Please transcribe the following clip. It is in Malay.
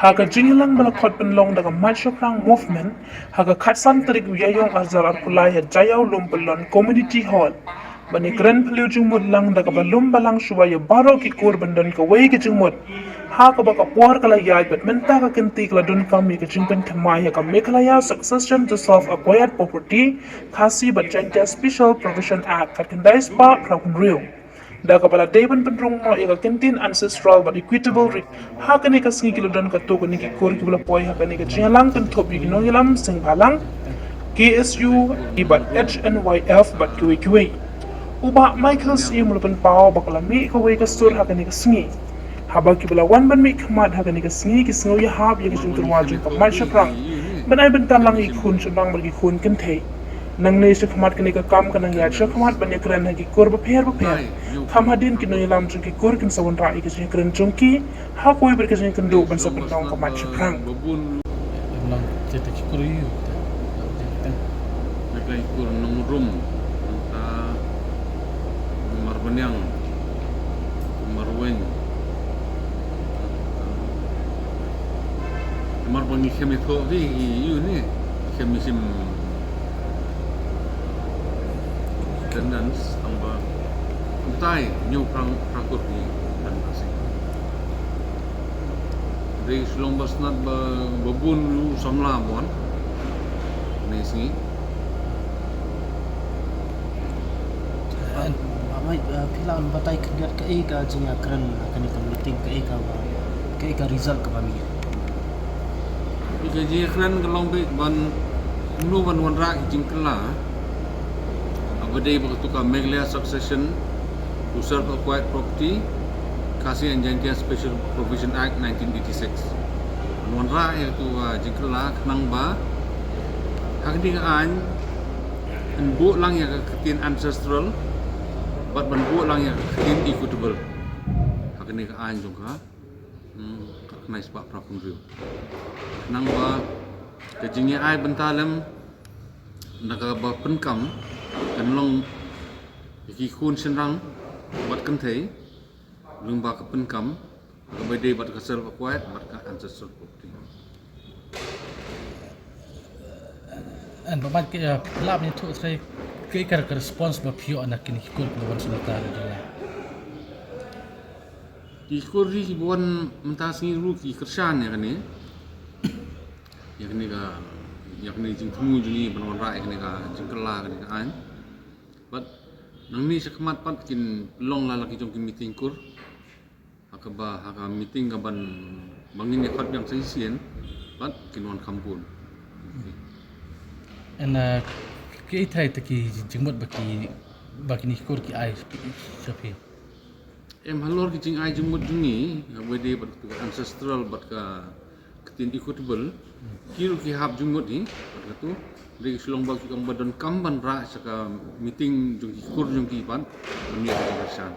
Haga jingilang balakot penlong daga MAITSHAPHARANG movement haga khatsan tarik wiyayong arzar arkulai ya jayau lumpelon community hall bani kren peliu jingmut lang daga balum balang shubaya baro ki kur bandan ka wei ki jingmut haga baka puar kala yai bet menta ka kenti kala dun kami ka jingpen thamai ya ka Meghalaya succession to solve acquired property KHASI but JAINTIA special provision act ka kendai spa Pynrung da kapala David Pynrung mo ika Kyntien ancestral but equitable hakani ka singi kilo don ka to ko niki kor kibula poi hakani ka jialang kan topi gino yalam sing balang KSU ibat HNYF but QA uba Michael si mulupan pao bakala mi ka wei ka sur hakani ka singi haba kibula wan ban mi khamat hakani ka singi ki singo ya hab ya ki jingtur wajin ka MAITSHAPHARANG banai bentar lang ikun sunang bagi kun kentei nang ne se khamat kene ka kam kanang ya se khamat bane kran ha ki kor ba pher kham hadin ki no yalam chung ki kor kin sawon ra ki se kran chung ki ha koi ber ki se kan do ban sa ban ka MAITSHAPHARANG lang cete ki kor yu ta Naklay kur nung room ta marbanyang marwen marbangi kemi tho vi yu ni kemi sim tendans amba tai new prakut ni dan asing dari selong basnat babun lu samla mon nesi amai pilan batai kerja ke eka jinga kran akan ikam meeting ke eka result ke bami ika ji kran kalong be ban nu ban wan ra jingkla Abadai bertukar Meghalaya Succession to Serve Acquired Property KHASI and JAINTIA Special Provision Act 1986. Wanra itu jingkla kenang ba hakdi an bu lang ya Kyntien ancestral but ban bu lang ya Kyntien Equitable hakni an juga kenai sebab Pynrung kenang ba kejingnya ai bentalem naga ba penkam kan long ki khun senrang bat kan thei lung ba ka penkam ka bade bat ka sel aquired bat ka ancestral property an babat ke lab ni tu sai ke ka response ba pio anak kini kur ko wan sunata dala ki kur ri bon mentas ni ru ki kersan ya kan ni yakni jing temu juni banwan ra yakni ka jingkla kan ka an but nang ni sekmat pat kin long la laki jong kin meeting kur hakaba haka meeting ka ban bangin ni khat yang sien but kin wan kampun an ke thai ta ki jingmot baki ni kur ki ai sapi em halor ki jing ai jingmut juni wede bat ancestral bat ka Kyntien Equitable kiru ki hab jumut ni tu dari sulong bagi kang badan kamban ra saka meeting jung ki kur jung ki pan ni ka